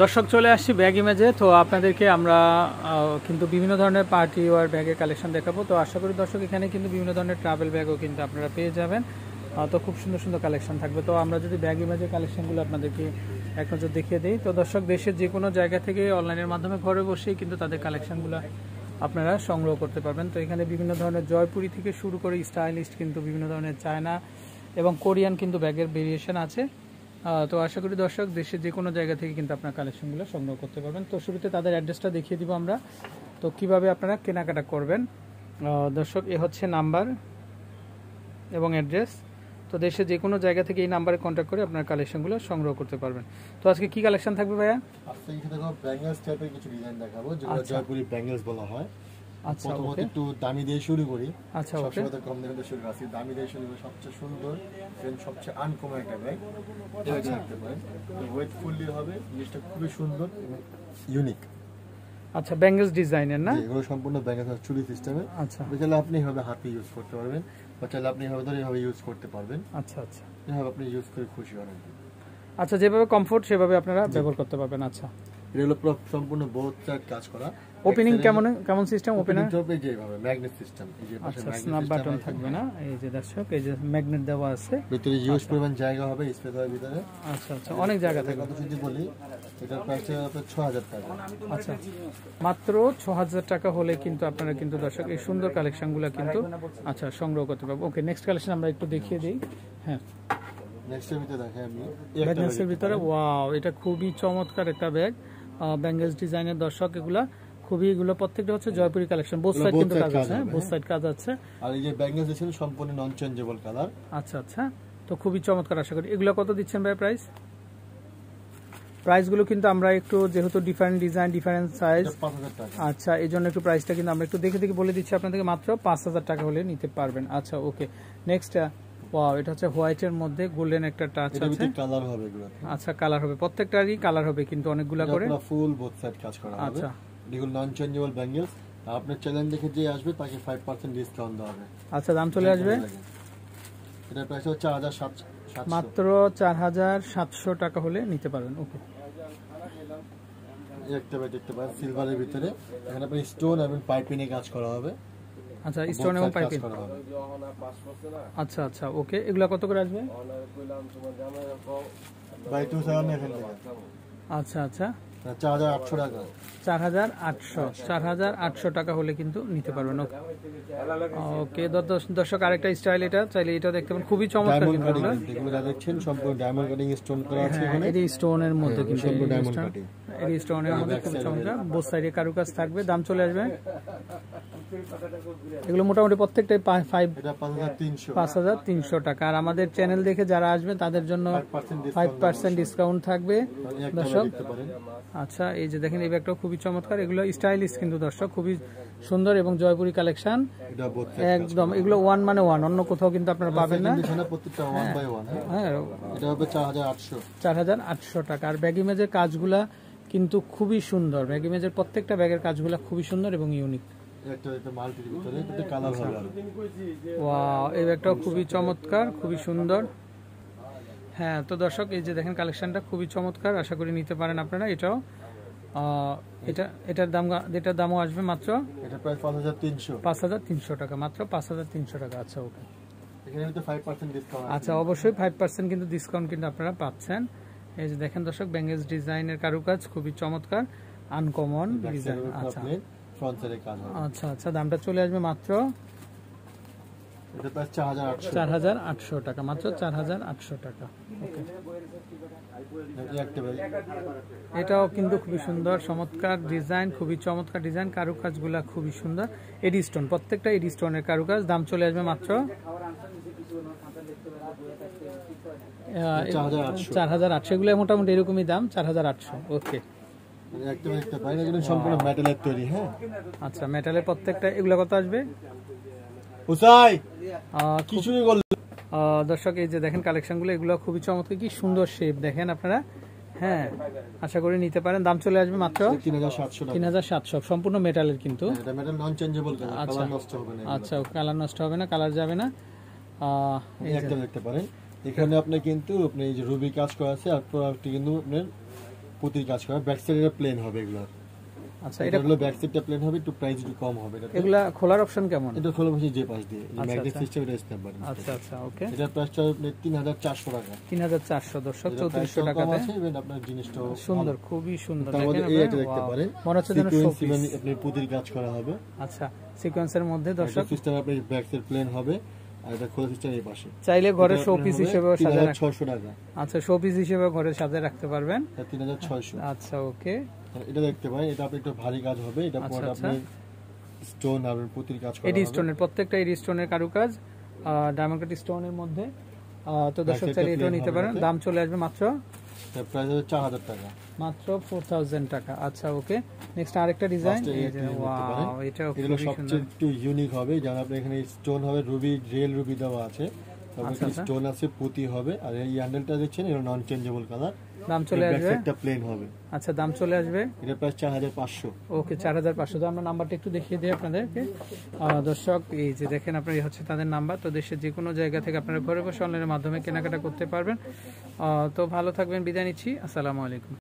দর্শক চলে আসছি ব্যাগ ইমেজে। তো আপনাদেরকে আমরা কিন্তু বিভিন্ন ধরনের পার্টি ওয়ার ব্যাগের কালেকশন দেখাবো। তো আশা করি দর্শক এখানে কিন্তু বিভিন্ন ধরনের ট্রাভেল ব্যাগও কিন্তু আপনারা পেয়ে যাবেন। তো খুব সুন্দর সুন্দর কালেকশন থাকবে। তো আমরা যদি ব্যাগ ইমেজের কালেকশনগুলো আপনাদেরকে এক নজর দেখিয়ে দিই, তো দর্শক দেশের যে কোনো জায়গা থেকে অনলাইনের মাধ্যমে ঘরে বসেই কিন্তু তাদের কালেকশনগুলো আপনারা সংগ্রহ করতে পারবেন। তো এখানে বিভিন্ন ধরনের জয়পুরি থেকে শুরু করে স্টাইলিস্ট কিন্তু বিভিন্ন ধরনের চায়না এবং কোরিয়ান কিন্তু ব্যাগের ভেরিয়েশন আছে। তো আশা করি দর্শক দেশের যে কোনো জায়গা থেকে কিন্তু আপনার কালেকশনগুলো সংগ্রহ করতে পারবেন। তো শুরুতে তাদের অ্যাড্রেসটা দেখিয়ে দিব আমরা, তো কিভাবে আপনারা কেনাকাটা করবেন। দর্শক এ হচ্ছে নাম্বার এবং অ্যাড্রেস। তো দেশের যে কোনো জায়গা থেকে এই নাম্বারে কন্ট্যাক্ট করে আপনার কালেকশনগুলো সংগ্রহ করতে পারবেন। তো আজকে কি কালেকশন থাকবে ভাইয়া? আজকে এখানে দেখো ব্যাঙ্গলস টাইপের কিছু ডিজাইন দেখাবো, যেগুলো জয়পুরি ব্যাঙ্গলস বলা হয়। আচ্ছা, প্রথমত একটু দামি দিয়ে শুরু করি। আচ্ছা, ওকে। সবসময় কম দামে শুরু করি, দামি দিয়ে শুরু করি। সবচেয়ে সুন্দর এবং সবচেয়ে আনকমন একটা ব্যাগ এটা দেখতে পারেন। তো ওয়েট ফুললি হবে, জিনিসটা খুবই সুন্দর এবং ইউনিক। আচ্ছা, ব্যাঙ্গলস ডিজাইনের না? এগুলো সম্পূর্ণ ব্যাঙ্গলস চুরি সিস্টেমের। আচ্ছা, চাইলে আপনি এভাবে হাতে ইউজ করতে পারবেন, বা চাইলে আপনি এভাবে ধরে এভাবে ইউজ করতে পারবেন। আচ্ছা আচ্ছা এভাবে আপনি ইউজ করে খুশি হবেন। আচ্ছা, যেভাবে কমফোর্ট সেভাবে আপনারা ব্যবহার করতে পারবেন। আচ্ছা, এগুলো পুরো সম্পূর্ণ বোথ সাইড কাজ করা। ওপেনিং কেমন সিস্টেম? ওপেনার হবে যেভাবে ম্যাগনেট সিস্টেম, এই যে পাশে ম্যাগনেট স্ন্যাপ বাটন থাকবে না? এই যে দর্শক এই যে ম্যাগনেট দেওয়া আছে, ভিতরে ইউজ করবেন, জায়গা হবে, স্পেস হবে ভিতরে। আচ্ছা আচ্ছা, অনেক জায়গা থাকে। কত যদি বলি, এটার প্রাইস হবে 6000 টাকা। আচ্ছা, মাত্র 6000 টাকা হলে কিন্তু আপনারা কিন্তু দর্শক এই সুন্দর কালেকশনগুলো কিন্তু আচ্ছা সংগ্রহ করতে পারবো। ওকে, নেক্সট কালেকশন আমরা একটু দেখিয়ে দিই। হ্যাঁ, নেক্সটের ভিতরে দেখাই আমি ব্যাগের ভিতরে। ওয়াও, এটা খুবই চমৎকার একটা ব্যাগ, ব্যাঙ্গলস ডিজাইনের। দর্শক এগুলো প্রত্যেকটা হচ্ছে জয়পুরি কালেকশন, বোথ সাইড কিন্তু কাজ আছে। বোথ সাইড কাজ আছে। আর এই যে ব্যাঙ্গলস দিয়েছেন সম্পূর্ণ নন চেঞ্জেবল কালার। আচ্ছা আচ্ছা, তো খুবই চমৎকার। আশা করি এগুলো কত দিচ্ছেন ভাই প্রাইসগুলো কিন্তু আমরা একটু, যেহেতু ডিফারেন্ট ডিজাইন ডিফারেন্ট সাইজ, 5000 টাকা। আচ্ছা, এই জন্য একটু প্রাইসটা কিন্তু আমরা একটু দেখে বলে দিচ্ছি আপনাদেরকে, মাত্র 5000 টাকা হলে নিতে পারবেন। আচ্ছা, ওকে। নেক্সট, ওয়াও, এটা হচ্ছে হোয়াইটের মধ্যে গোল্ডেন একটা টাচ আছে। কালার হবে এগুলো। আচ্ছা, কালার হবে, প্রত্যেকটারই কালার হবে কিন্তু অনেকগুলা করে। পুরো ফুল বোথ সাইড কাজ করা হবে। আচ্ছা, এগুলো নন চেঞ্জেবল ব্যাঙ্গলস। আপনার চ্যানেল দেখে যে আসবে তাকে 5% ডিসকাউন্ট দেওয়া হবে। আচ্ছা, দাম চলে আসবে এটার প্রাইস হচ্ছে 4700, মাত্র 4700 টাকা হলে নিতে পারবেন। ওকে, একটা ব্যাগ দেখতে পারেন সিলভারের ভিতরে, এখানে আপনি স্টোন এবং পাইপিংয়ে কাজ করা হবে। আচ্ছা, স্টোন এবং পাইপিং। আচ্ছা আচ্ছা, ওকে। এগুলা কত করে আসবে? বাই 2700 এখান থেকে। আচ্ছা আচ্ছা, 4800 টাকা। 4800 টাকা হলে কিন্তু নিতে পারবেন। ওকে, দর্শক আরেকটা স্টাইল, এটা চাইলে এটা দেখতে পারেন, খুবই চমৎকার কিন্তু এগুলো দেখছেন সম্পূর্ণ ডায়মন্ড কাটিং স্টোন করা আছে এখানে। এই স্টোনের মধ্যে কিন্তু সম্পূর্ণ ডায়মন্ড কাটিং, এই স্টোনের মধ্যে খুব চমৎকার। বোথ সাইডে কারুকাজ থাকবে। দাম চলে আসবে এগুলো মোটামুটি প্রত্যেকটাই 5300 টাকা। আর আমাদের চ্যানেল দেখে যারা আসবে তাদের জন্য 5% ডিসকাউন্ট থাকবে দর্শক। আচ্ছা, এই যে দেখেন এই ব্যাগটা খুবই চমৎকার। এগুলো স্টাইলিশ কিন্তু দর্শক, খুবই সুন্দর এবং জয়পুরি কালেকশন একদম। এগুলো 1 মানে 1, অন্য কোথাও কিন্তু আপনারা পাবেন না। হ্যাঁ, এটা হবে 4800 টাকা। আর ব্যাগ ইমেজের কাজগুলা কিন্তু খুবই সুন্দর। ব্যাগ ইমেজের প্রত্যেকটা ব্যাগের কাজগুলা খুবই সুন্দর এবং ইউনিক। ওয়াও, এই ব্যাগটাও খুবই চমৎকার, খুবই সুন্দর। হ্যাঁ, তো দর্শক এই যে দেখেন কালেকশনটা খুবই চমৎকার, আশা করি নিতে পারেন আপনারা। এটাও এটার দামও আসবে মাত্র 5300 টাকা, মাত্র 5300 টাকা। আচ্ছা, ওকে। আচ্ছা, অবশ্যই 5% কিন্তু ডিসকাউন্ট কিন্তু আপনারা পাচ্ছেন। এই যে দেখেন দর্শক, ব্যাঙ্গলস ডিজাইনের কারুকাজ খুবই চমৎকার, আনকমন ডিজাইন। আচ্ছা আচ্ছা আচ্ছা, দামটা চলে আসবে মাত্র 4800 টাকা, মাত্র 4800 টাকা। ওকে, এটাও কিন্তু খুবই সুন্দর, চমৎকার ডিজাইন, খুবই চমৎকার ডিজাইন, কারুকাজগুলা খুবই সুন্দর। এডি স্টোন, প্রত্যেকটা এডি স্টোনের কারুকাজ। দাম চলে আসবে মাত্র 4800। এগুলো মোটামুটি এরকমই দাম, 4800। ওকে, সম্পূর্ণ মেটালের তৈরি। হ্যাঁ, আচ্ছা, মেটালের প্রত্যেকটা। এগুলো কত আসবে দর্শক? এই যে দেখেন কালেকশনগুলো, এগুলো খুবই চমৎকার, কি সুন্দর শেপ দেখেন আপনারা। হ্যাঁ, আশা করি নিতে পারেন। দাম চলে আসবে মাত্র 3700, সম্পূর্ণ মেটালের কিন্তু। আচ্ছা, কালার নষ্ট হবে না, কালার যাবে না। দেখতে পারেন এখানে আপনি কিন্তু আপনি এই যে রুবি কাজ করা আছে, আর প্রোডাক্টটি কিন্তু আপনার পুতির কাজ করা, ব্যাক সাইডে প্লেন হবে এগুলো। আচ্ছা, এটা হলো ব্যাক সাইডটা প্লেন হবে, একটু প্রাইস একটু কম হবে। এগুলা খোলার অপশন কেমন? এটা খোলা বসে যে পাশ দিয়ে ম্যাগনেট সিস্টেম, এটা স্ন্যাপ বাটন। আচ্ছা আচ্ছা, ওকে। এটা প্রাইসটা 3400 টাকা। 3400 দর্শক, 3400 টাকাতে আছে। ইভেন আপনার জিনিসটাও সুন্দর, খুবই সুন্দর। দেখেন দেখেন এটা দেখতে পারেন, মনে হচ্ছে যেন শোপিস। আপনি পুতির কাজ করা হবে। আচ্ছা, সিকোয়েন্সের মধ্যে দর্শক সিস্টেম আপনার ব্যাক সাইড প্লেন হবে, আর এটা খোলা সিস্টেম এই পাশে। চাইলে ঘরে শোপিস হিসেবে সাজিয়ে রাখতে। 3600 টাকা। আচ্ছা, শোপিস হিসেবে ঘরে সাজিয়ে রাখতে পারবেন। 3600। আচ্ছা, ওকে। এটা দেখতে পারেন, এটা আপনি একটু ভারী কাজ হবে। এটা পরে আপনি স্টোন আর পুতির কাজ করা হবে। এডি স্টোনের, প্রত্যেকটা এডি স্টোনের কারুকাজ, ডায়মন্ড কাট স্টোনের মধ্যে। তো দর্শক চাইলে এটাও নিতে পারেন। দাম চলে আসবে মাত্র, প্রাইস হবে 4000 টাকা, মাত্র 4000 টাকা। আচ্ছা, ওকে। নেক্সট আরেকটা ডিজাইন, এই যে ওয়াও, এটাও এগুলো খুবই সুন্দর। সবচেয়ে একটু ইউনিক হবে। যেমন আপনি এখানে স্টোন হবে, রুবি, রিয়েল রুবি দেওয়া আছে, তারপর স্টোন আছে, পুঁতি হবে। আর এই হ্যান্ডেলটা দেখছেন, এটা নন চেঞ্জেবল কালার। দাম চলে আসবে, একটা প্লেন হবে। আচ্ছা, দাম চলে আসবে, এটা প্রাইস 4500। ওকে, 4500। তো আমরা নাম্বারটা একটু দেখিয়ে দিই আপনাদেরকে। দর্শক, এই যে দেখেন আপনার, এই হচ্ছে তাদের নাম্বার। তো দেশের যে কোনো জায়গা থেকে আপনারা ঘরে বসে অনলাইনের মাধ্যমে কেনাকাটা করতে পারবেন। তো ভালো থাকবেন, বিদায় নিচ্ছি, আসসালামু আলাইকুম।